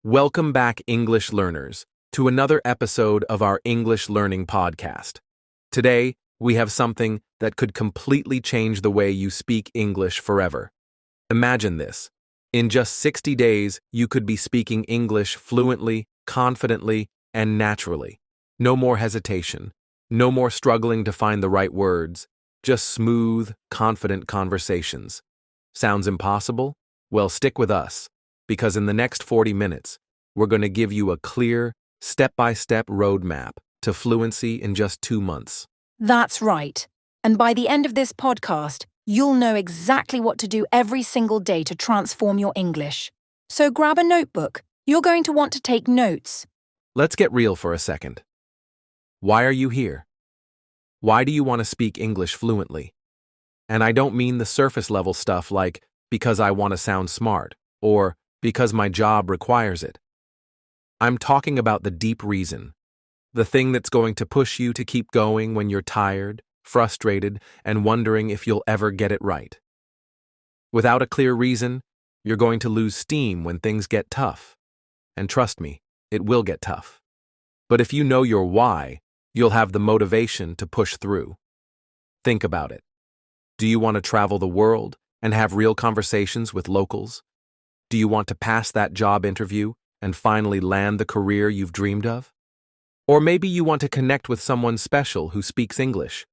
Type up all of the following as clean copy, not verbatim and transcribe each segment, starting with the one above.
Welcome back, English learners, to another episode of our English Learning Podcast. Today, we have something that could completely change the way you speak English forever. Imagine this. In just 60 days, you could be speaking English fluently, confidently, and naturally. No more hesitation. No more struggling to find the right words. Just smooth, confident conversations. Sounds impossible? Well, stick with us, because in the next 40 minutes, we're going to give you a clear, step-by-step roadmap to fluency in just 2 months. That's right. And by the end of this podcast, you'll know exactly what to do every single day to transform your English. So grab a notebook. You're going to want to take notes. Let's get real for a second. Why are you here? Why do you want to speak English fluently? And I don't mean the surface-level stuff like, because I want to sound smart, or because my job requires it. I'm talking about the deep reason, the thing that's going to push you to keep going when you're tired, frustrated, and wondering if you'll ever get it right. Without a clear reason, you're going to lose steam when things get tough. And trust me, it will get tough. But if you know your why, you'll have the motivation to push through. Think about it. Do you want to travel the world and have real conversations with locals? Do you want to pass that job interview and finally land the career you've dreamed of? Or maybe you want to connect with someone special who speaks English.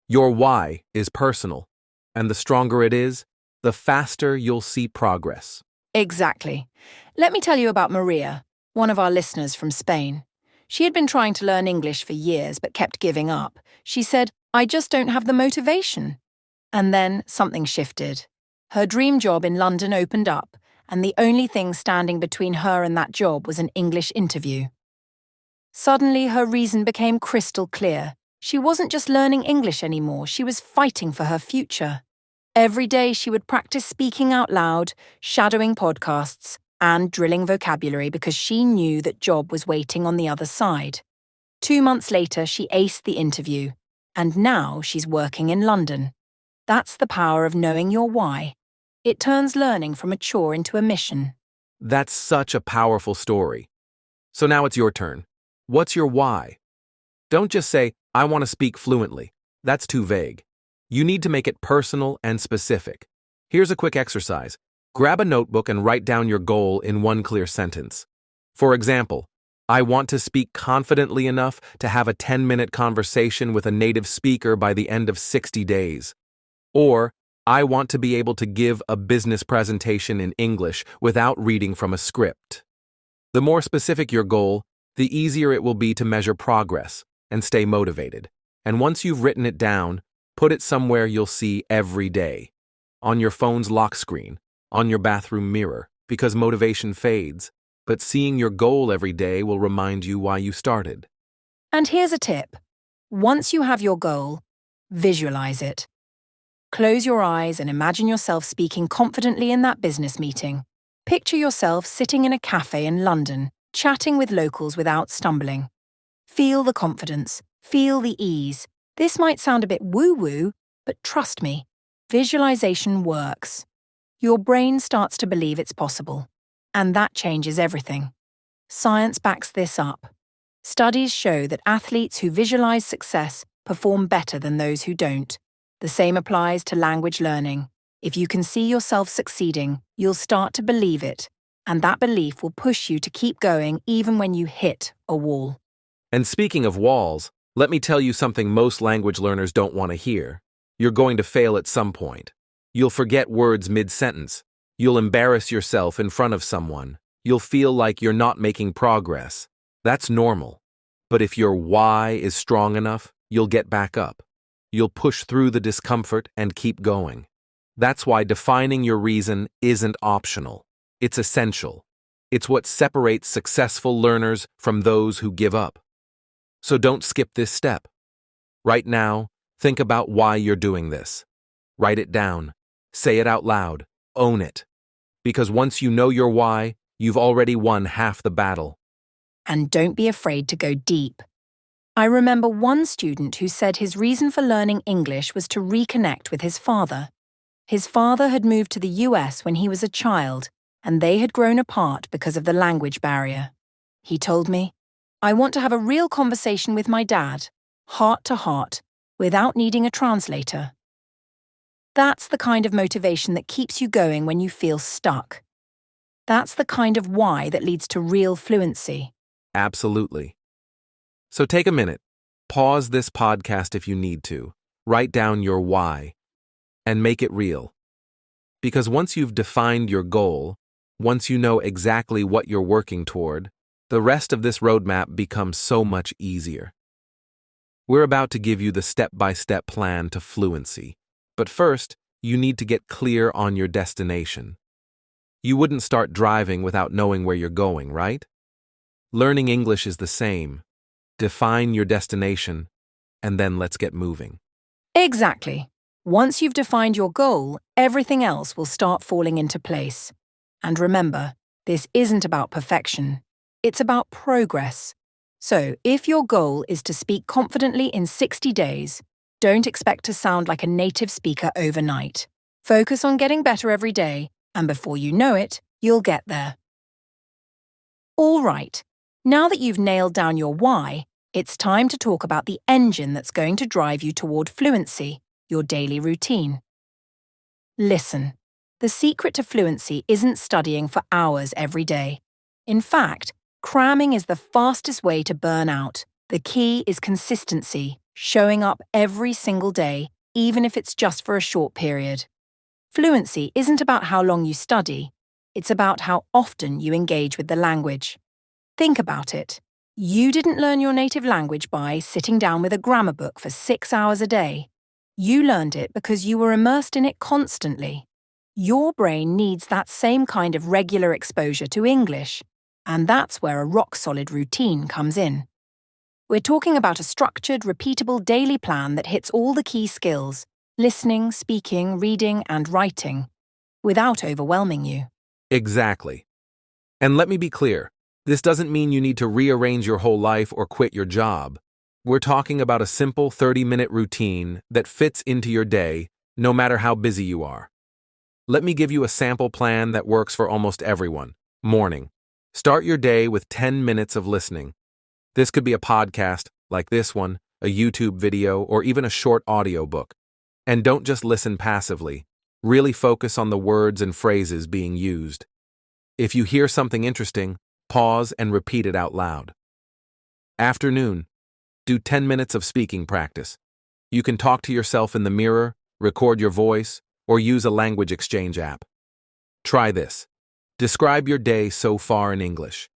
Your why is personal, and the stronger it is, the faster you'll see progress. Exactly. Let me tell you about Maria, one of our listeners from Spain. She had been trying to learn English for years but kept giving up. She said, "I just don't have the motivation." And then something shifted. Her dream job in London opened up, and the only thing standing between her and that job was an English interview. Suddenly, her reason became crystal clear. She wasn't just learning English anymore, she was fighting for her future. Every day she would practice speaking out loud, shadowing podcasts, and drilling vocabulary because she knew that job was waiting on the other side. 2 months later, she aced the interview, and now she's working in London. That's the power of knowing your why. It turns learning from a chore into a mission. That's such a powerful story. So now it's your turn. What's your why? Don't just say, "I want to speak fluently." That's too vague. You need to make it personal and specific. Here's a quick exercise. Grab a notebook and write down your goal in one clear sentence. For example, I want to speak confidently enough to have a 10-minute conversation with a native speaker by the end of 60 days. Or, I want to be able to give a business presentation in English without reading from a script. The more specific your goal, the easier it will be to measure progress and stay motivated. And once you've written it down, put it somewhere you'll see every day. On your phone's lock screen, on your bathroom mirror, because motivation fades, but seeing your goal every day will remind you why you started. And here's a tip. Once you have your goal, visualize it. Close your eyes and imagine yourself speaking confidently in that business meeting. Picture yourself sitting in a cafe in London, chatting with locals without stumbling. Feel the confidence, feel the ease. This might sound a bit woo-woo, but trust me, visualization works. Your brain starts to believe it's possible, and that changes everything. Science backs this up. Studies show that athletes who visualize success perform better than those who don't. The same applies to language learning. If you can see yourself succeeding, you'll start to believe it, and that belief will push you to keep going even when you hit a wall. And speaking of walls, let me tell you something most language learners don't want to hear. You're going to fail at some point. You'll forget words mid-sentence. You'll embarrass yourself in front of someone. You'll feel like you're not making progress. That's normal. But if your why is strong enough, you'll get back up. You'll push through the discomfort and keep going. That's why defining your reason isn't optional. It's essential. It's what separates successful learners from those who give up. So don't skip this step. Right now, think about why you're doing this. Write it down. Say it out loud. Own it. Because once you know your why, you've already won half the battle. And don't be afraid to go deep. I remember one student who said his reason for learning English was to reconnect with his father. His father had moved to the US when he was a child, and they had grown apart because of the language barrier. He told me, "I want to have a real conversation with my dad, heart to heart, without needing a translator." That's the kind of motivation that keeps you going when you feel stuck. That's the kind of why that leads to real fluency. Absolutely. So take a minute, pause this podcast if you need to, write down your why, and make it real. Because once you've defined your goal, once you know exactly what you're working toward, the rest of this roadmap becomes so much easier. We're about to give you the step-by-step plan to fluency. But first, you need to get clear on your destination. You wouldn't start driving without knowing where you're going, right? Learning English is the same. Define your destination, and then let's get moving. Exactly. Once you've defined your goal, everything else will start falling into place. And remember, this isn't about perfection. It's about progress. So, if your goal is to speak confidently in 60 days, don't expect to sound like a native speaker overnight. Focus on getting better every day, and before you know it, you'll get there. All right, now that you've nailed down your why, it's time to talk about the engine that's going to drive you toward fluency, your daily routine. Listen, the secret to fluency isn't studying for hours every day. In fact, cramming is the fastest way to burn out. The key is consistency, showing up every single day, even if it's just for a short period. Fluency isn't about how long you study, it's about how often you engage with the language. Think about it. You didn't learn your native language by sitting down with a grammar book for 6 hours a day. You learned it because you were immersed in it constantly. Your brain needs that same kind of regular exposure to English, and that's where a rock-solid routine comes in. We're talking about a structured, repeatable daily plan that hits all the key skills: listening, speaking, reading, and writing, without overwhelming you. Exactly. And let me be clear, this doesn't mean you need to rearrange your whole life or quit your job. We're talking about a simple 30-minute routine that fits into your day, no matter how busy you are. Let me give you a sample plan that works for almost everyone. Morning. Start your day with 10 minutes of listening. This could be a podcast, like this one, a YouTube video, or even a short audiobook. And don't just listen passively. Really focus on the words and phrases being used. If you hear something interesting, pause and repeat it out loud. Afternoon. Do 10 minutes of speaking practice. You can talk to yourself in the mirror, record your voice, or use a language exchange app. Try this. Describe your day so far in English.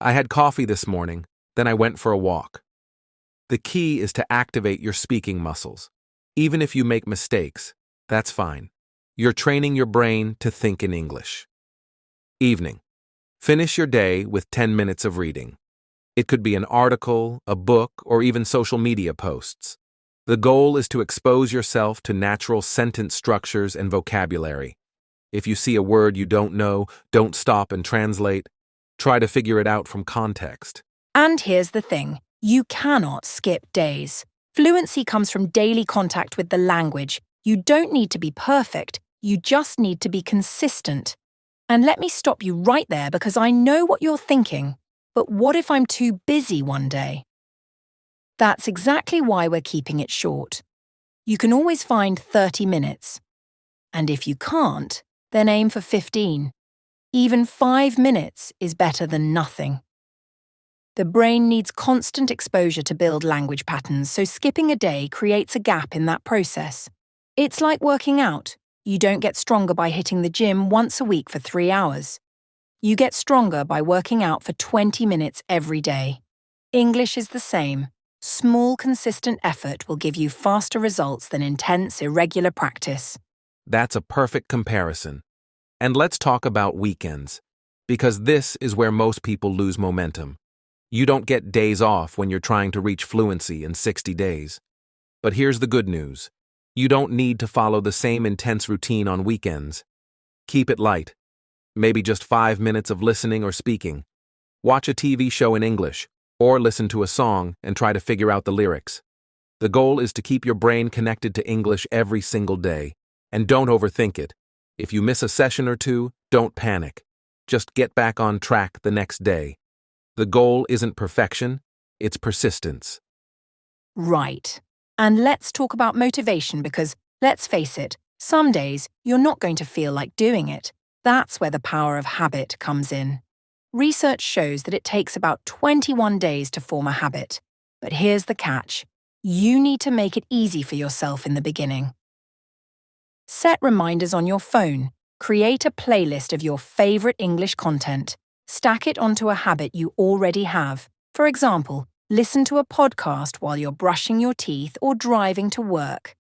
I had coffee this morning, then I went for a walk. The key is to activate your speaking muscles. Even if you make mistakes, that's fine. You're training your brain to think in English. Evening. Finish your day with 10 minutes of reading. It could be an article, a book, or even social media posts. The goal is to expose yourself to natural sentence structures and vocabulary. If you see a word you don't know, don't stop and translate. Try to figure it out from context. And here's the thing, you cannot skip days. Fluency comes from daily contact with the language. You don't need to be perfect, you just need to be consistent. And let me stop you right there because I know what you're thinking. But what if I'm too busy one day? That's exactly why we're keeping it short. You can always find 30 minutes. And if you can't, then aim for 15. Even 5 minutes is better than nothing. The brain needs constant exposure to build language patterns, so skipping a day creates a gap in that process. It's like working out. You don't get stronger by hitting the gym once a week for 3 hours. You get stronger by working out for 20 minutes every day. English is the same. Small, consistent effort will give you faster results than intense, irregular practice. That's a perfect comparison. And let's talk about weekends, because this is where most people lose momentum. You don't get days off when you're trying to reach fluency in 60 days. But here's the good news. You don't need to follow the same intense routine on weekends. Keep it light. Maybe just 5 minutes of listening or speaking. Watch a TV show in English, or listen to a song and try to figure out the lyrics. The goal is to keep your brain connected to English every single day. And don't overthink it. If you miss a session or two, don't panic. Just get back on track the next day. The goal isn't perfection, it's persistence. Right. And let's talk about motivation because, let's face it, some days you're not going to feel like doing it. That's where the power of habit comes in. Research shows that it takes about 21 days to form a habit. But here's the catch. You need to make it easy for yourself in the beginning. Set reminders on your phone. Create a playlist of your favorite English content. Stack it onto a habit you already have. For example, listen to a podcast while you're brushing your teeth or driving to work.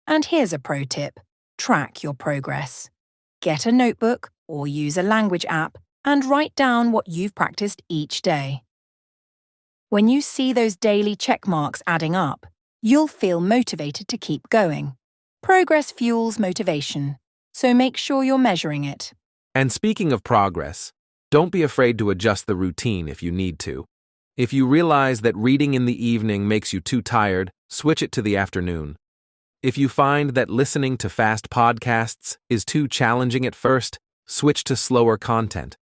And here's a pro tip. Track your progress. Get a notebook or use a language app and write down what you've practiced each day. When you see those daily check marks adding up, you'll feel motivated to keep going. Progress fuels motivation, so make sure you're measuring it. And speaking of progress, don't be afraid to adjust the routine if you need to. If you realize that reading in the evening makes you too tired, switch it to the afternoon. If you find that listening to fast podcasts is too challenging at first, switch to slower content.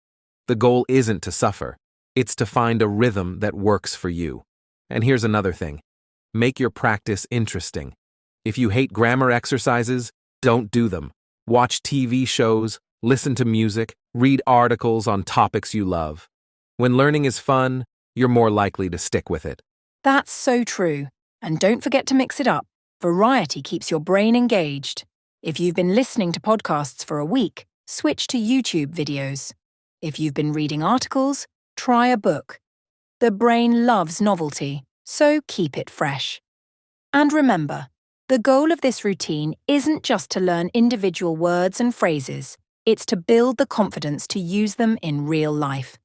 The goal isn't to suffer, it's to find a rhythm that works for you. And here's another thing. Make your practice interesting. If you hate grammar exercises, don't do them. Watch TV shows, listen to music, read articles on topics you love. When learning is fun, you're more likely to stick with it. That's so true. And don't forget to mix it up. Variety keeps your brain engaged. If you've been listening to podcasts for a week, switch to YouTube videos. If you've been reading articles, try a book. The brain loves novelty, so keep it fresh. And remember, the goal of this routine isn't just to learn individual words and phrases, it's to build the confidence to use them in real life.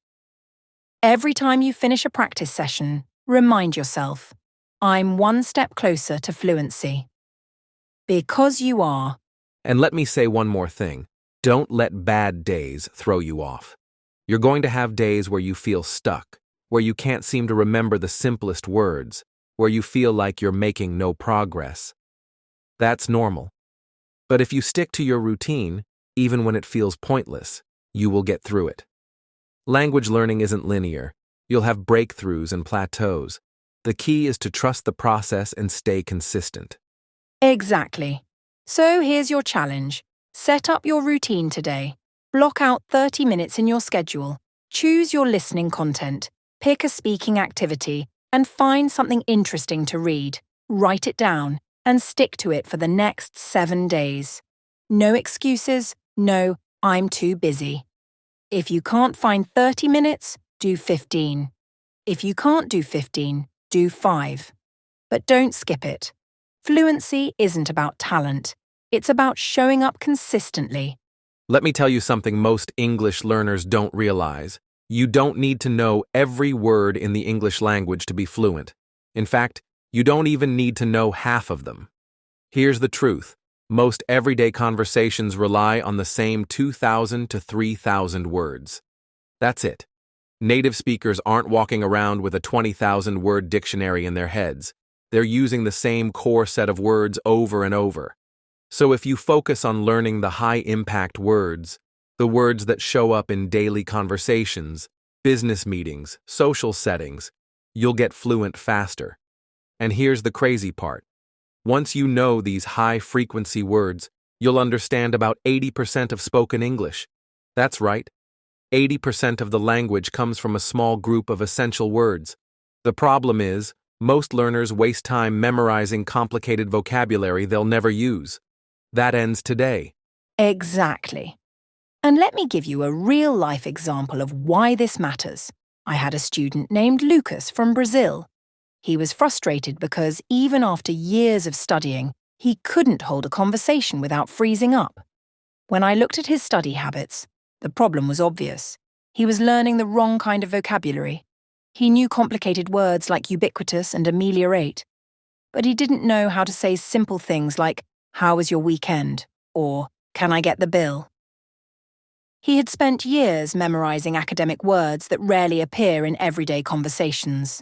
Every time you finish a practice session, remind yourself, I'm one step closer to fluency. Because you are. And let me say one more thing. Don't let bad days throw you off. You're going to have days where you feel stuck, where you can't seem to remember the simplest words, where you feel like you're making no progress. That's normal. But if you stick to your routine, even when it feels pointless, you will get through it. Language learning isn't linear. You'll have breakthroughs and plateaus. The key is to trust the process and stay consistent. Exactly. So here's your challenge. Set up your routine today. Block out 30 minutes in your schedule. Choose your listening content. Pick a speaking activity and find something interesting to read. Write it down and stick to it for the next 7 days. No excuses, no, I'm too busy. If you can't find 30 minutes, do 15. If you can't do 15, do 5. But don't skip it. Fluency isn't about talent. It's about showing up consistently. Let me tell you something most English learners don't realize. You don't need to know every word in the English language to be fluent. In fact, you don't even need to know half of them. Here's the truth. Most everyday conversations rely on the same 2,000 to 3,000 words. That's it. Native speakers aren't walking around with a 20,000-word dictionary in their heads. They're using the same core set of words over and over. So if you focus on learning the high-impact words, the words that show up in daily conversations, business meetings, social settings, you'll get fluent faster. And here's the crazy part. Once you know these high-frequency words, you'll understand about 80% of spoken English. That's right. 80% of the language comes from a small group of essential words. The problem is, most learners waste time memorizing complicated vocabulary they'll never use. That ends today. Exactly. And let me give you a real-life example of why this matters. I had a student named Lucas from Brazil. He was frustrated because even after years of studying, he couldn't hold a conversation without freezing up. When I looked at his study habits, the problem was obvious. He was learning the wrong kind of vocabulary. He knew complicated words like ubiquitous and ameliorate, but he didn't know how to say simple things like, "How was your weekend?" or "Can I get the bill?" He had spent years memorizing academic words that rarely appear in everyday conversations.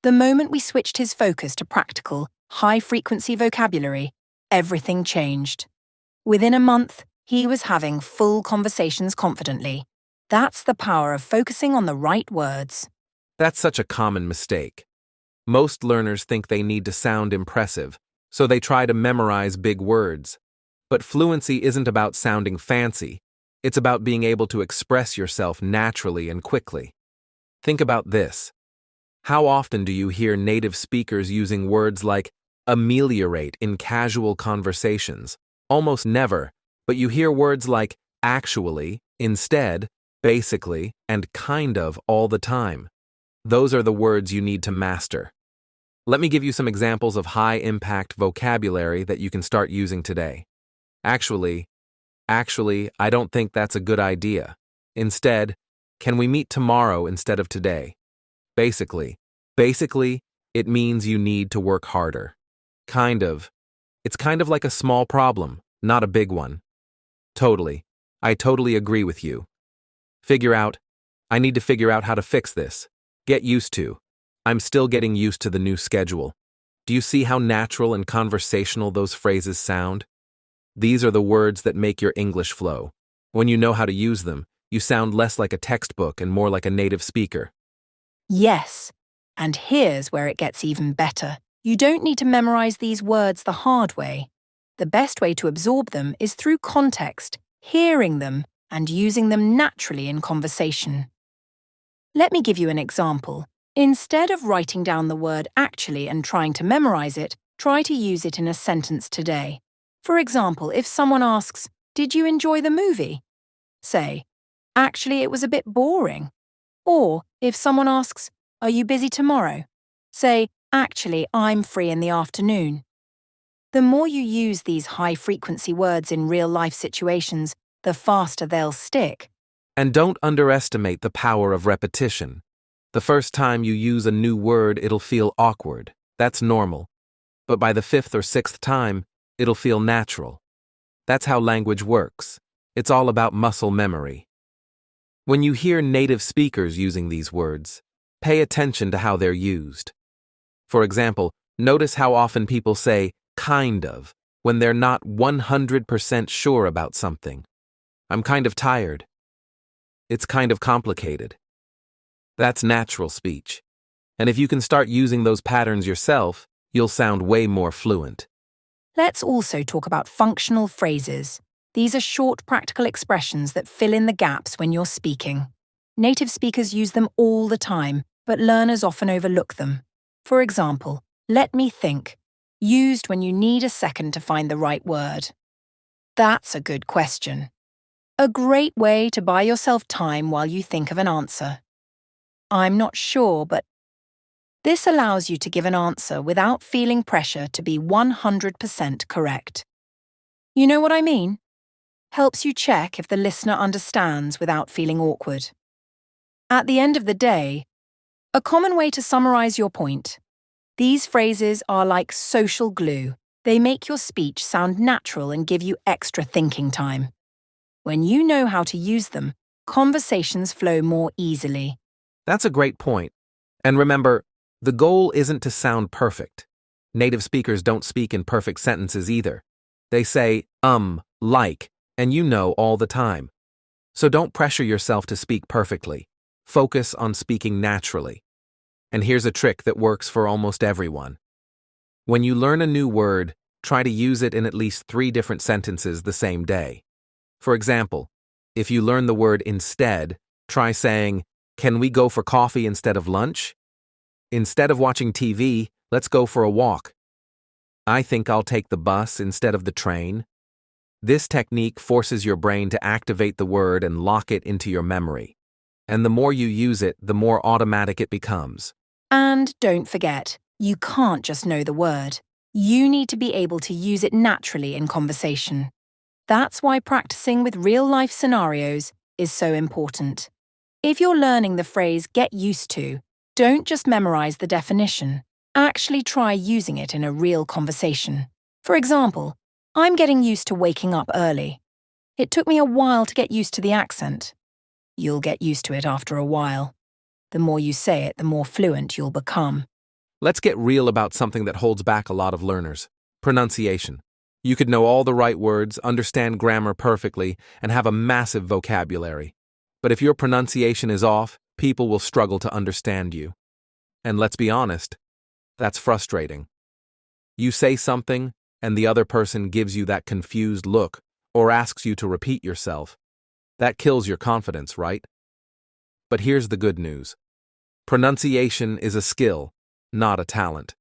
The moment we switched his focus to practical, high-frequency vocabulary, everything changed. Within a month, he was having full conversations confidently. That's the power of focusing on the right words. That's such a common mistake. Most learners think they need to sound impressive, so they try to memorize big words. But fluency isn't about sounding fancy. It's about being able to express yourself naturally and quickly. Think about this. How often do you hear native speakers using words like ameliorate in casual conversations? Almost never, but you hear words like actually, instead, basically, and kind of all the time. Those are the words you need to master. Let me give you some examples of high-impact vocabulary that you can start using today. Actually, I don't think that's a good idea. Instead, can we meet tomorrow instead of today? Basically, it means you need to work harder. Kind of. It's kind of like a small problem, not a big one. Totally. I totally agree with you. I need to figure out how to fix this. Get used to. I'm still getting used to the new schedule. Do you see how natural and conversational those phrases sound? These are the words that make your English flow. When you know how to use them, you sound less like a textbook and more like a native speaker. Yes, and here's where it gets even better. You don't need to memorize these words the hard way. The best way to absorb them is through context, hearing them, and using them naturally in conversation. Let me give you an example. Instead of writing down the word actually and trying to memorize it, try to use it in a sentence today. For example, if someone asks, "Did you enjoy the movie?" Say, "Actually, it was a bit boring." Or, if someone asks, "Are you busy tomorrow?" Say, "Actually, I'm free in the afternoon." The more you use these high-frequency words in real-life situations, the faster they'll stick. And don't underestimate the power of repetition. The first time you use a new word, it'll feel awkward. That's normal. But by the 5th or 6th time, it'll feel natural. That's how language works. It's all about muscle memory. When you hear native speakers using these words, pay attention to how they're used. For example, notice how often people say kind of when they're not 100% sure about something. I'm kind of tired. It's kind of complicated. That's natural speech. And if you can start using those patterns yourself, you'll sound way more fluent. Let's also talk about functional phrases. These are short, practical expressions that fill in the gaps when you're speaking. Native speakers use them all the time, but learners often overlook them. For example, let me think, used when you need a second to find the right word. That's a good question. A great way to buy yourself time while you think of an answer. I'm not sure, but this allows you to give an answer without feeling pressure to be 100% correct. You know what I mean? Helps you check if the listener understands without feeling awkward. At the end of the day, a common way to summarize your point. These phrases are like social glue. They make your speech sound natural and give you extra thinking time. When you know how to use them, conversations flow more easily. That's a great point. And remember, the goal isn't to sound perfect. Native speakers don't speak in perfect sentences either. They say, like, and you know all the time. So don't pressure yourself to speak perfectly. Focus on speaking naturally. And here's a trick that works for almost everyone. When you learn a new word, try to use it in at least 3 different sentences the same day. For example, if you learn the word instead, try saying, "Can we go for coffee instead of lunch?" Instead of watching TV, let's go for a walk. I think I'll take the bus instead of the train. This technique forces your brain to activate the word and lock it into your memory. And the more you use it, the more automatic it becomes. And don't forget, you can't just know the word. You need to be able to use it naturally in conversation. That's why practicing with real-life scenarios is so important. If you're learning the phrase "get used to," don't just memorize the definition. Actually try using it in a real conversation. For example, I'm getting used to waking up early. It took me a while to get used to the accent. You'll get used to it after a while. The more you say it, the more fluent you'll become. Let's get real about something that holds back a lot of learners: pronunciation. You could know all the right words, understand grammar perfectly, and have a massive vocabulary. But if your pronunciation is off, people will struggle to understand you. And let's be honest, that's frustrating. You say something, and the other person gives you that confused look or asks you to repeat yourself. That kills your confidence, right? But here's the good news. Pronunciation is a skill, not a talent.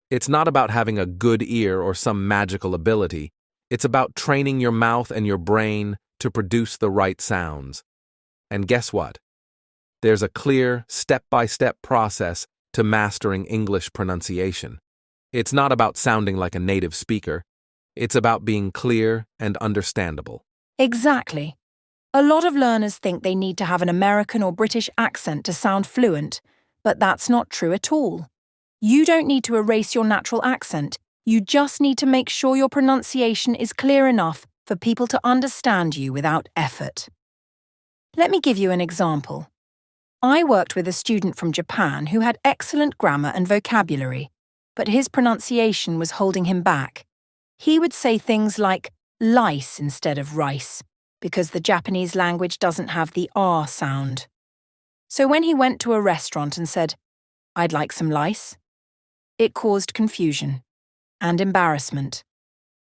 It's not about having a good ear or some magical ability. It's about training your mouth and your brain to produce the right sounds. And guess what? There's a clear, step-by-step process to mastering English pronunciation. It's not about sounding like a native speaker. It's about being clear and understandable. Exactly. A lot of learners think they need to have an American or British accent to sound fluent, but that's not true at all. You don't need to erase your natural accent. You just need to make sure your pronunciation is clear enough for people to understand you without effort. Let me give you an example. I worked with a student from Japan who had excellent grammar and vocabulary, but his pronunciation was holding him back. He would say things like lice instead of rice, because the Japanese language doesn't have the R sound. So when he went to a restaurant and said, "I'd like some lice," it caused confusion and embarrassment.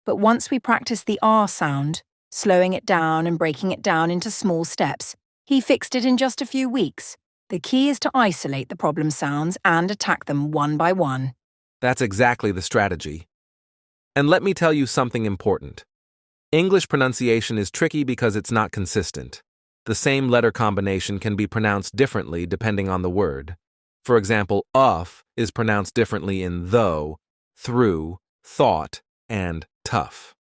But once we practiced the R sound, slowing it down and breaking it down into small steps, he fixed it in just a few weeks. The key is to isolate the problem sounds and attack them one by one. That's exactly the strategy. And let me tell you something important. English pronunciation is tricky because it's not consistent. The same letter combination can be pronounced differently depending on the word. For example, "off" is pronounced differently in though, through, thought, and tough.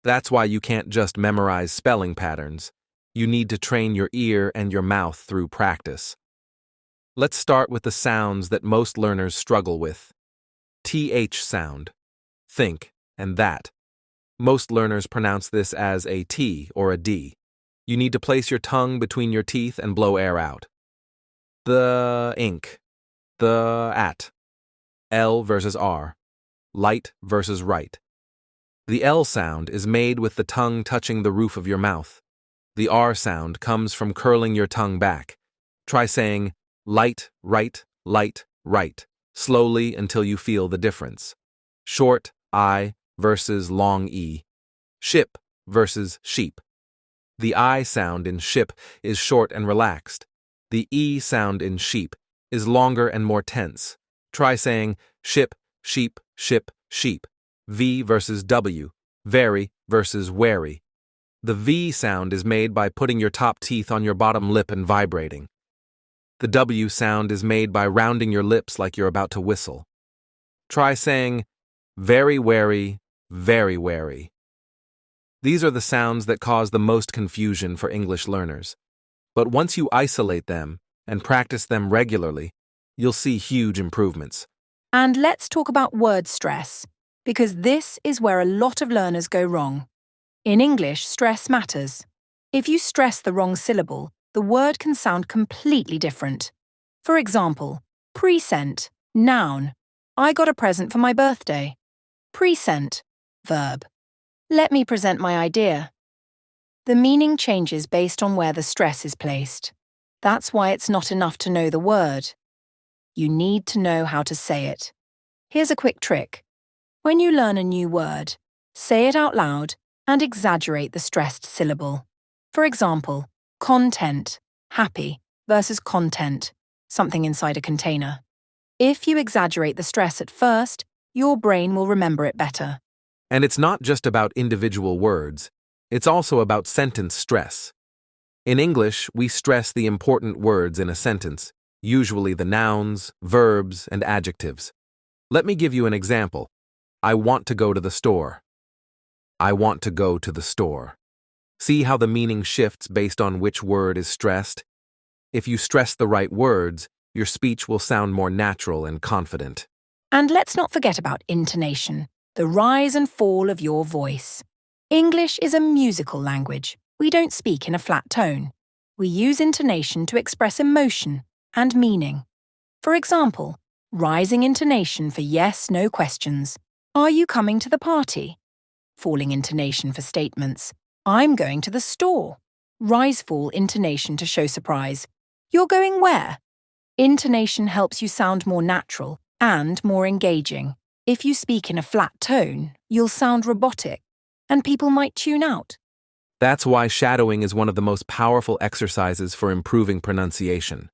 That's why you can't just memorize spelling patterns. You need to train your ear and your mouth through practice. Let's start with the sounds that most learners struggle with. TH sound. Think and that. Most learners pronounce this as a T or a D. You need to place your tongue between your teeth and blow air out. The ink. The at. L versus R. Light versus right. The L sound is made with the tongue touching the roof of your mouth. The R sound comes from curling your tongue back. Try saying light, right, slowly until you feel the difference. Short I versus long E. Ship versus sheep. The I sound in ship is short and relaxed. The E sound in sheep is longer and more tense. Try saying ship, sheep, sheep. V versus W, very versus wary. The V sound is made by putting your top teeth on your bottom lip and vibrating. The W sound is made by rounding your lips like you're about to whistle. Try saying very wary, very wary. These are the sounds that cause the most confusion for English learners. But once you isolate them and practice them regularly, you'll see huge improvements. And let's talk about word stress, because this is where a lot of learners go wrong. In English, stress matters. If you stress the wrong syllable, the word can sound completely different. For example, present, noun. I got a present for my birthday. Present, verb. Let me present my idea. The meaning changes based on where the stress is placed. That's why it's not enough to know the word. You need to know how to say it. Here's a quick trick. When you learn a new word, say it out loud and exaggerate the stressed syllable. For example, content, happy, versus content, something inside a container. If you exaggerate the stress at first, your brain will remember it better. And it's not just about individual words, it's also about sentence stress. In English, we stress the important words in a sentence, usually the nouns, verbs, and adjectives. Let me give you an example. I want to go to the store. I want to go to the store. See how the meaning shifts based on which word is stressed? If you stress the right words, your speech will sound more natural and confident. And let's not forget about intonation, the rise and fall of your voice. English is a musical language. We don't speak in a flat tone. We use intonation to express emotion and meaning. For example, rising intonation for yes, no questions. Are you coming to the party? Falling intonation for statements. I'm going to the store. rise-fall intonation to show surprise. You're going where? Intonation helps you sound more natural and more engaging. If you speak in a flat tone, you'll sound robotic, and people might tune out. That's why shadowing is one of the most powerful exercises for improving pronunciation.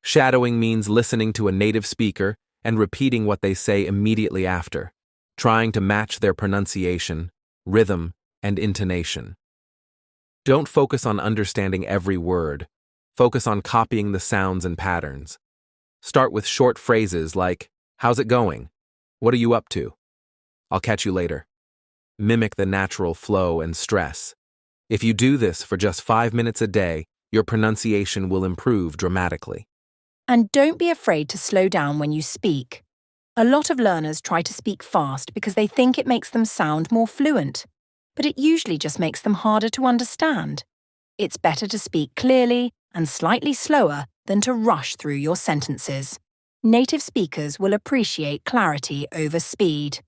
Shadowing means listening to a native speaker and repeating what they say immediately after, trying to match their pronunciation, rhythm, and intonation. Don't focus on understanding every word. Focus on copying the sounds and patterns. Start with short phrases like, "How's it going? What are you up to? I'll catch you later." Mimic the natural flow and stress. If you do this for just 5 minutes a day, your pronunciation will improve dramatically. And don't be afraid to slow down when you speak. A lot of learners try to speak fast because they think it makes them sound more fluent, but it usually just makes them harder to understand. It's better to speak clearly and slightly slower than to rush through your sentences. Native speakers will appreciate clarity over speed.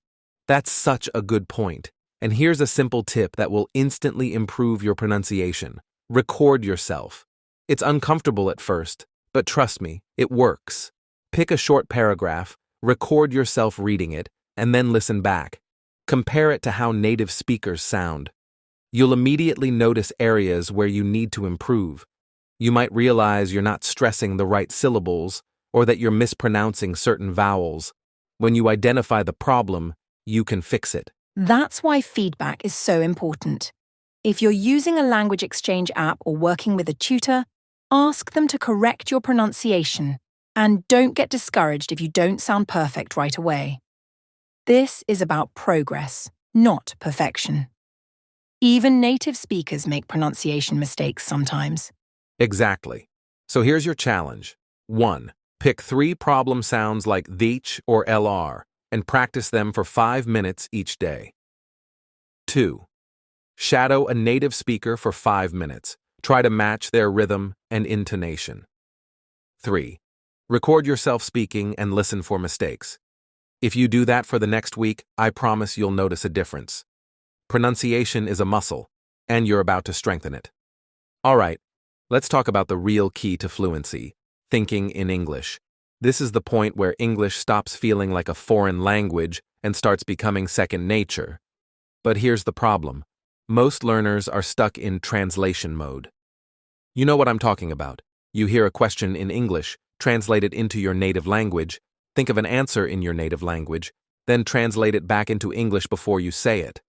That's such a good point. And here's a simple tip that will instantly improve your pronunciation. Record yourself. It's uncomfortable at first, but trust me, it works. Pick a short paragraph, record yourself reading it, and then listen back. Compare it to how native speakers sound. You'll immediately notice areas where you need to improve. You might realize you're not stressing the right syllables or that you're mispronouncing certain vowels. When you identify the problem, you can fix it. That's why feedback is so important. If you're using a language exchange app or working with a tutor, ask them to correct your pronunciation, and don't get discouraged if you don't sound perfect right away. This is about progress, not perfection. Even native speakers make pronunciation mistakes sometimes. Exactly. So here's your challenge. 1. Pick 3 problem sounds like TH or LR and practice them for 5 minutes each day. 2. Shadow a native speaker for 5 minutes. Try to match their rhythm and intonation. 3. Record yourself speaking and listen for mistakes. If you do that for the next week, I promise you'll notice a difference. Pronunciation is a muscle, and you're about to strengthen it. All right, let's talk about the real key to fluency, thinking in English. This is the point where English stops feeling like a foreign language and starts becoming second nature. But here's the problem. Most learners are stuck in translation mode. You know what I'm talking about. You hear a question in English, translate it into your native language, think of an answer in your native language, then translate it back into English before you say it.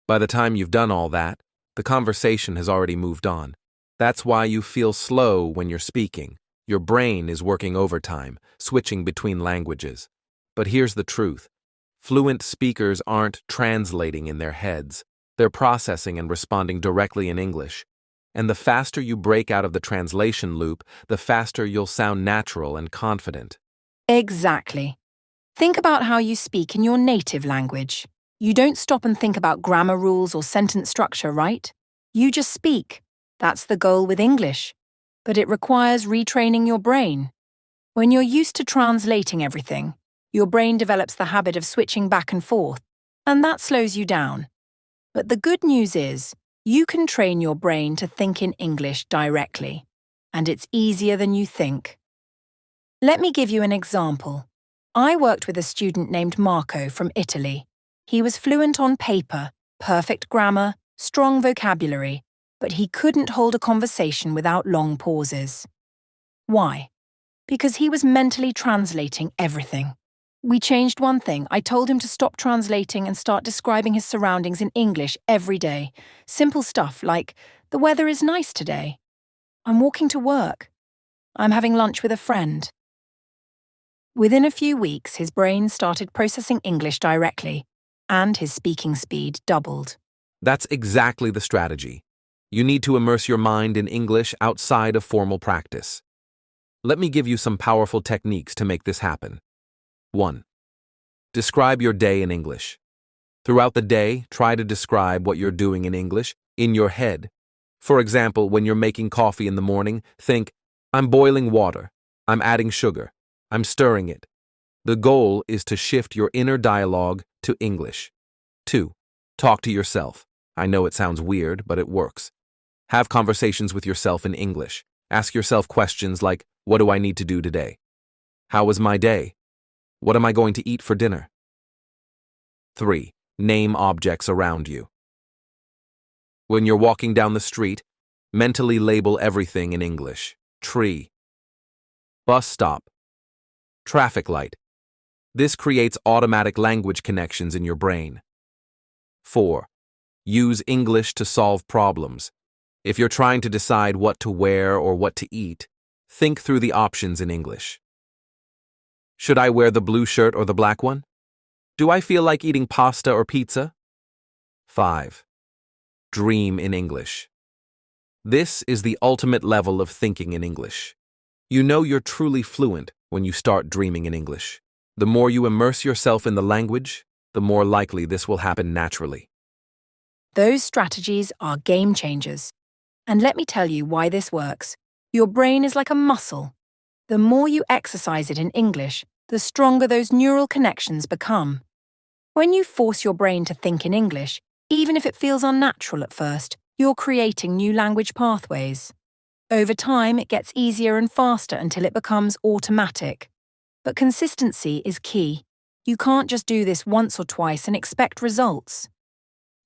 By the time you've done all that, the conversation has already moved on. That's why you feel slow when you're speaking. Your brain is working overtime, switching between languages. But here's the truth. Fluent speakers aren't translating in their heads. They're processing and responding directly in English. And the faster you break out of the translation loop, the faster you'll sound natural and confident. Exactly. Think about how you speak in your native language. You don't stop and think about grammar rules or sentence structure, right? You just speak. That's the goal with English. But it requires retraining your brain. When you're used to translating everything, your brain develops the habit of switching back and forth, and that slows you down. But the good news is, you can train your brain to think in English directly, and it's easier than you think. Let me give you an example. I worked with a student named Marco from Italy. He was fluent on paper, perfect grammar, strong vocabulary, but he couldn't hold a conversation without long pauses. Why? Because he was mentally translating everything. We changed one thing. I told him to stop translating and start describing his surroundings in English every day. Simple stuff like, the weather is nice today. I'm walking to work. I'm having lunch with a friend. Within a few weeks, his brain started processing English directly, and his speaking speed doubled. That's exactly the strategy. You need to immerse your mind in English outside of formal practice. Let me give you some powerful techniques to make this happen. 1. Describe your day in English. Throughout the day, try to describe what you're doing in English in your head. For example, when you're making coffee in the morning, think, I'm boiling water, I'm adding sugar, I'm stirring it. The goal is to shift your inner dialogue to English. 2. Talk to yourself. I know it sounds weird, but it works. Have conversations with yourself in English. Ask yourself questions like, what do I need to do today? How was my day? What am I going to eat for dinner? 3. Name objects around you. When you're walking down the street, mentally label everything in English. Tree. Bus stop. Traffic light. This creates automatic language connections in your brain. 4. Use English to solve problems. If you're trying to decide what to wear or what to eat, think through the options in English. Should I wear the blue shirt or the black one? Do I feel like eating pasta or pizza? 5. Dream in English. This is the ultimate level of thinking in English. You know you're truly fluent when you start dreaming in English. The more you immerse yourself in the language, the more likely this will happen naturally. Those strategies are game changers. And let me tell you why this works. Your brain is like a muscle. The more you exercise it in English, the stronger those neural connections become. When you force your brain to think in English, even if it feels unnatural at first, you're creating new language pathways. Over time, it gets easier and faster until it becomes automatic. But consistency is key. You can't just do this once or twice and expect results.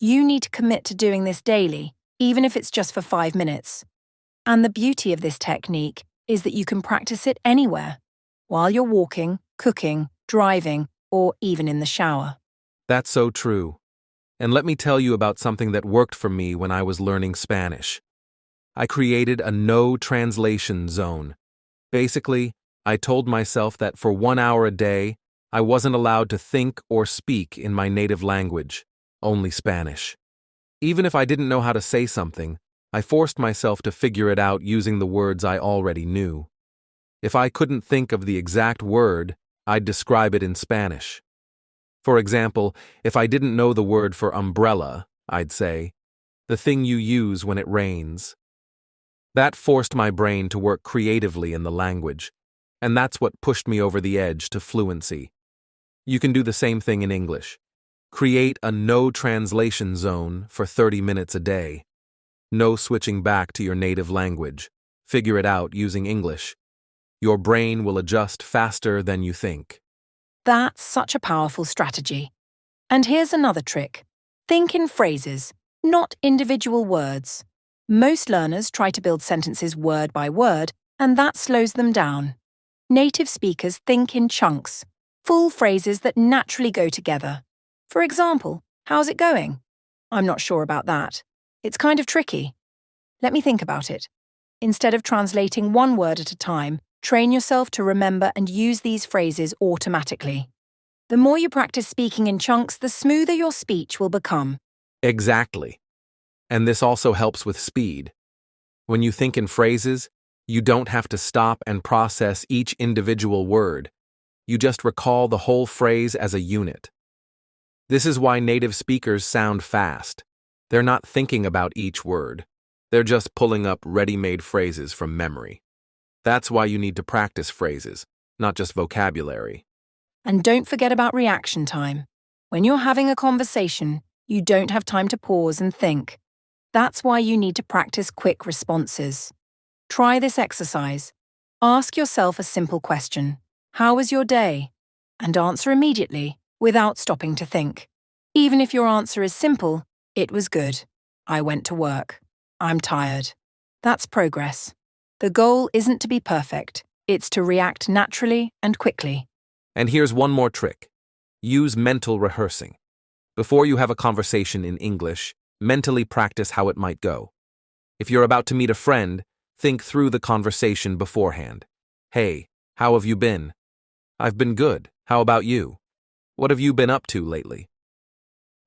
You need to commit to doing this daily, even if it's just for 5 minutes. And the beauty of this technique is that you can practice it anywhere, while you're walking, cooking, driving, or even in the shower. That's so true. And let me tell you about something that worked for me when I was learning Spanish. I created a no translation zone. Basically, I told myself that for 1 hour a day, I wasn't allowed to think or speak in my native language, only Spanish. Even if I didn't know how to say something, I forced myself to figure it out using the words I already knew. If I couldn't think of the exact word, I'd describe it in Spanish. For example, if I didn't know the word for umbrella, I'd say, the thing you use when it rains. That forced my brain to work creatively in the language, and that's what pushed me over the edge to fluency. You can do the same thing in English. Create a no translation zone for 30 minutes a day. No switching back to your native language. Figure it out using English. Your brain will adjust faster than you think. That's such a powerful strategy. And here's another trick. Think in phrases, not individual words. Most learners try to build sentences word by word, and that slows them down. Native speakers think in chunks, full phrases that naturally go together. For example, how's it going? I'm not sure about that. It's kind of tricky. Let me think about it. Instead of translating one word at a time, train yourself to remember and use these phrases automatically. The more you practice speaking in chunks, the smoother your speech will become. Exactly. And this also helps with speed. When you think in phrases, you don't have to stop and process each individual word. You just recall the whole phrase as a unit. This is why native speakers sound fast. They're not thinking about each word. They're just pulling up ready-made phrases from memory. That's why you need to practice phrases, not just vocabulary. And don't forget about reaction time. When you're having a conversation, you don't have time to pause and think. That's why you need to practice quick responses. Try this exercise. Ask yourself a simple question. How was your day? And answer immediately, without stopping to think. Even if your answer is simple, it was good. I went to work. I'm tired. That's progress. The goal isn't to be perfect. It's to react naturally and quickly. And here's one more trick. Use mental rehearsing. Before you have a conversation in English, mentally practice how it might go. If you're about to meet a friend, think through the conversation beforehand. Hey, how have you been? I've been good. How about you? What have you been up to lately?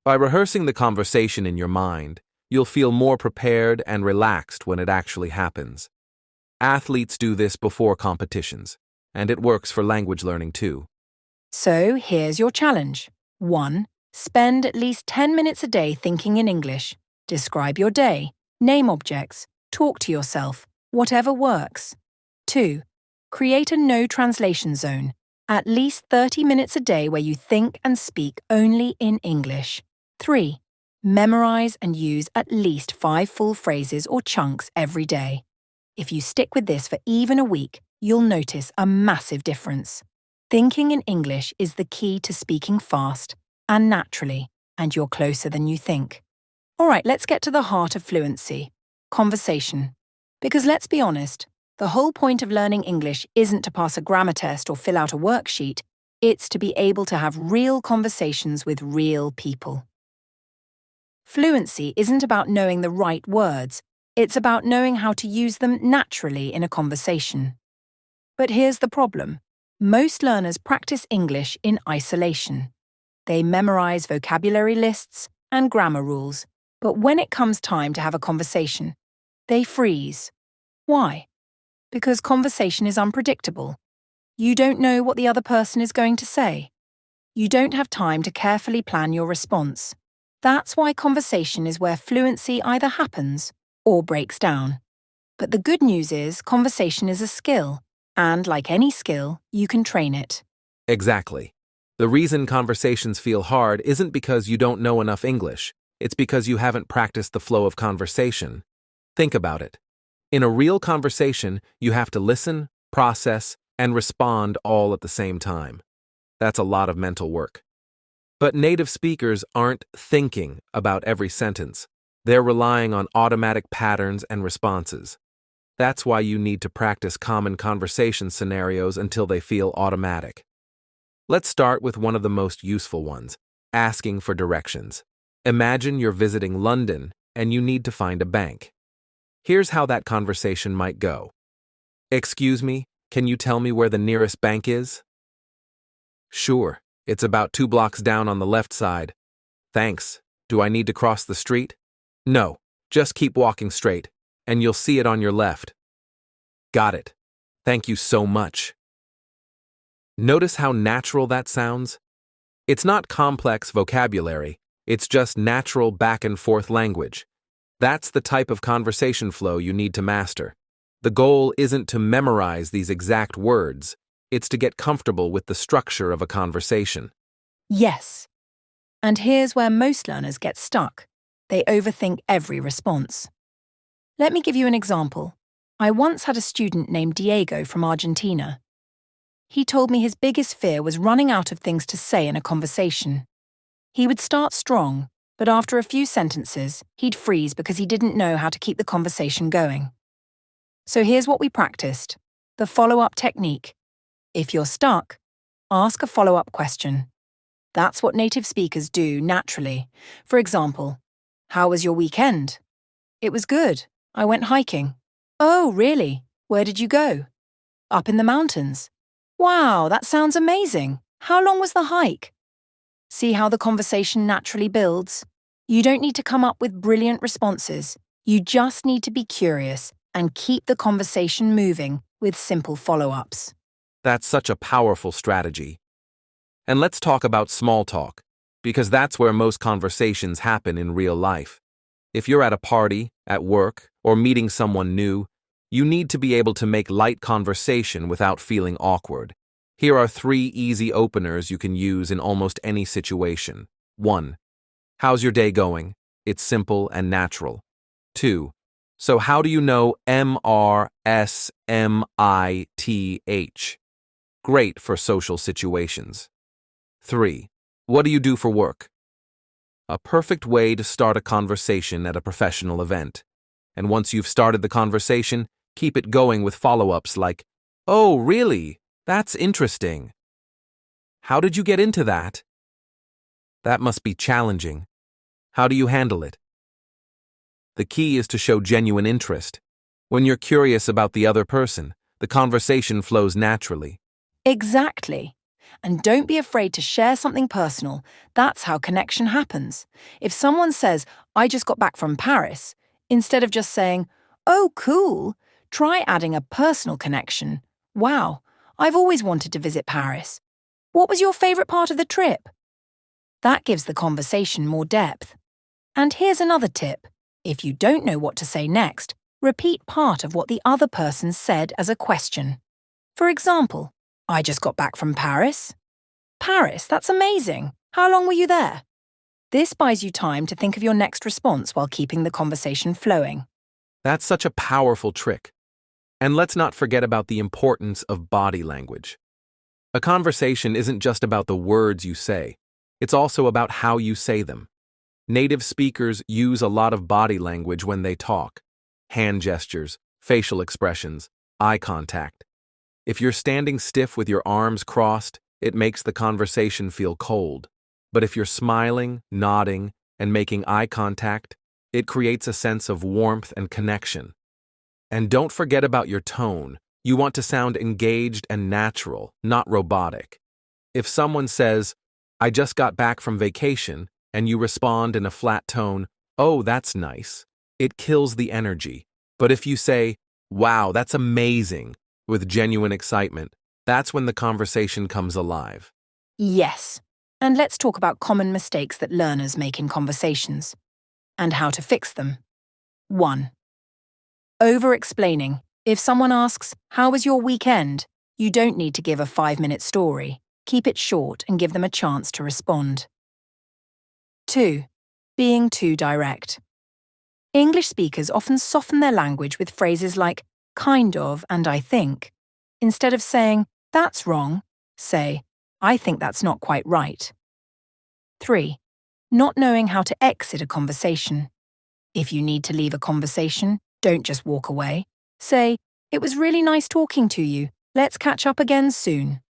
By rehearsing the conversation in your mind, you'll feel more prepared and relaxed when it actually happens. Athletes do this before competitions, and it works for language learning too. So here's your challenge. 1. Spend at least 10 minutes a day thinking in English. Describe your day, name objects, talk to yourself, whatever works. 2. Create a no translation zone. At least 30 minutes a day where you think and speak only in English. 3. Memorize and use at least 5 full phrases or chunks every day. If you stick with this for even a week, you'll notice a massive difference. Thinking in English is the key to speaking fast and naturally, and you're closer than you think. All right, let's get to the heart of fluency: conversation. Because let's be honest, the whole point of learning English isn't to pass a grammar test or fill out a worksheet. It's to be able to have real conversations with real people. Fluency isn't about knowing the right words. It's about knowing how to use them naturally in a conversation. But here's the problem. Most learners practice English in isolation. They memorize vocabulary lists and grammar rules, but when it comes time to have a conversation, they freeze. Why? Because conversation is unpredictable. You don't know what the other person is going to say. You don't have time to carefully plan your response. That's why conversation is where fluency either happens or breaks down. But the good news is conversation is a skill, and like any skill, you can train it. Exactly. The reason conversations feel hard isn't because you don't know enough English. It's because you haven't practiced the flow of conversation. Think about it. In a real conversation, you have to listen, process, and respond all at the same time. That's a lot of mental work. But native speakers aren't thinking about every sentence. They're relying on automatic patterns and responses. That's why you need to practice common conversation scenarios until they feel automatic. Let's start with one of the most useful ones: asking for directions. Imagine you're visiting London and you need to find a bank. Here's how that conversation might go. "Excuse me, can you tell me where the nearest bank is?" "Sure, it's about 2 blocks down on the left side." "Thanks. Do I need to cross the street?" "No, just keep walking straight, and you'll see it on your left." "Got it. Thank you so much." Notice how natural that sounds? It's not complex vocabulary, it's just natural back and forth language. That's the type of conversation flow you need to master. The goal isn't to memorize these exact words, it's to get comfortable with the structure of a conversation. Yes. And here's where most learners get stuck. They overthink every response. Let me give you an example. I once had a student named Diego from Argentina. He told me his biggest fear was running out of things to say in a conversation. He would start strong, but after a few sentences, he'd freeze because he didn't know how to keep the conversation going. So here's what we practiced: the follow-up technique. If you're stuck, ask a follow-up question. That's what native speakers do naturally. For example, "How was your weekend?" "It was good. I went hiking." "Oh, really? Where did you go?" "Up in the mountains." "Wow, that sounds amazing. How long was the hike?" See how the conversation naturally builds? You don't need to come up with brilliant responses. You just need to be curious and keep the conversation moving with simple follow-ups. That's such a powerful strategy. And let's talk about small talk, because that's where most conversations happen in real life. If you're at a party, at work, or meeting someone new, you need to be able to make light conversation without feeling awkward. Here are 3 easy openers you can use in almost any situation. 1. How's your day going? It's simple and natural. 2. So how do you know MRSMITH? Great for social situations. 3. What do you do for work? A perfect way to start a conversation at a professional event. And once you've started the conversation, keep it going with follow-ups like, "Oh, really? That's interesting. How did you get into that?" That must be challenging. How do you handle it? The key is to show genuine interest. When you're curious about the other person, the conversation flows naturally. Exactly. And don't be afraid to share something personal. That's how connection happens. If someone says, "I just got back from Paris," instead of just saying, "Oh, cool," try adding a personal connection. "Wow, I've always wanted to visit Paris. What was your favorite part of the trip?" That gives the conversation more depth. And here's another tip. If you don't know what to say next, repeat part of what the other person said as a question. For example, "I just got back from Paris." "Paris, that's amazing. How long were you there?" This buys you time to think of your next response while keeping the conversation flowing. That's such a powerful trick. And let's not forget about the importance of body language. A conversation isn't just about the words you say, it's also about how you say them. Native speakers use a lot of body language when they talk. Hand gestures, facial expressions, eye contact. If you're standing stiff with your arms crossed, it makes the conversation feel cold. But if you're smiling, nodding, and making eye contact, it creates a sense of warmth and connection. And don't forget about your tone. You want to sound engaged and natural, not robotic. If someone says, "I just got back from vacation," and you respond in a flat tone, "Oh, that's nice," it kills the energy. But if you say, "Wow, that's amazing," with genuine excitement, that's when the conversation comes alive. Yes. And let's talk about common mistakes that learners make in conversations and how to fix them. 1. Over-explaining. If someone asks, "How was your weekend?" you don't need to give a 5-minute story. Keep it short and give them a chance to respond. 2. Being too direct. English speakers often soften their language with phrases like "kind of" and "I think." Instead of saying, "That's wrong," say, "I think that's not quite right." 3. Not knowing how to exit a conversation. If you need to leave a conversation, don't just walk away. Say, "It was really nice talking to you. Let's catch up again soon."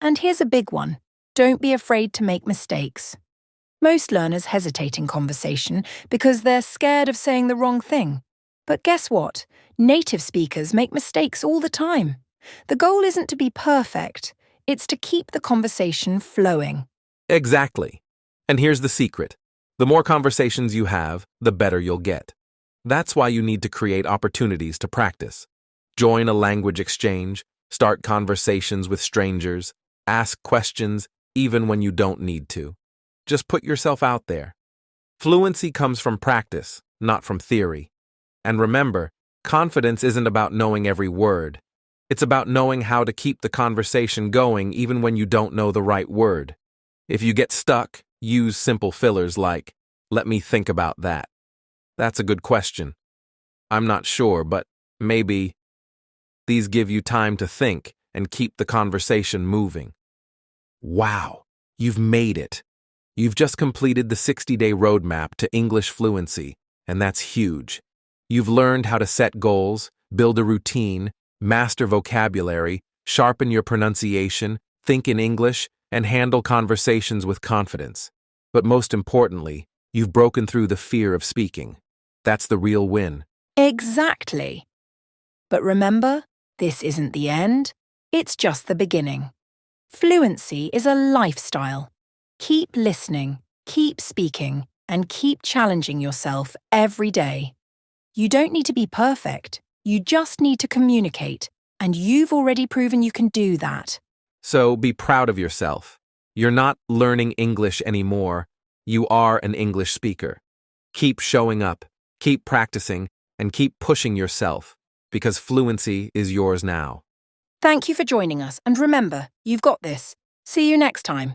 And here's a big one. Don't be afraid to make mistakes. Most learners hesitate in conversation because they're scared of saying the wrong thing. But guess what? Native speakers make mistakes all the time. The goal isn't to be perfect. It's to keep the conversation flowing. Exactly. And here's the secret. The more conversations you have, the better you'll get. That's why you need to create opportunities to practice. Join a language exchange, start conversations with strangers, ask questions even when you don't need to. Just put yourself out there. Fluency comes from practice, not from theory. And remember, confidence isn't about knowing every word. It's about knowing how to keep the conversation going even when you don't know the right word. If you get stuck, use simple fillers like, "Let me think about that." That's a good question. "I'm not sure, but maybe." These give you time to think and keep the conversation moving. Wow, you've made it. You've just completed the 60-day roadmap to English fluency, and that's huge. You've learned how to set goals, build a routine, master vocabulary, sharpen your pronunciation, think in English, and handle conversations with confidence. But most importantly, you've broken through the fear of speaking. That's the real win. Exactly. But remember, this isn't the end. It's just the beginning. Fluency is a lifestyle. Keep listening, keep speaking, and keep challenging yourself every day. You don't need to be perfect. You just need to communicate, and you've already proven you can do that. So be proud of yourself. You're not learning English anymore. You are an English speaker. Keep showing up, keep practicing, and keep pushing yourself, because fluency is yours now. Thank you for joining us, and remember, you've got this. See you next time.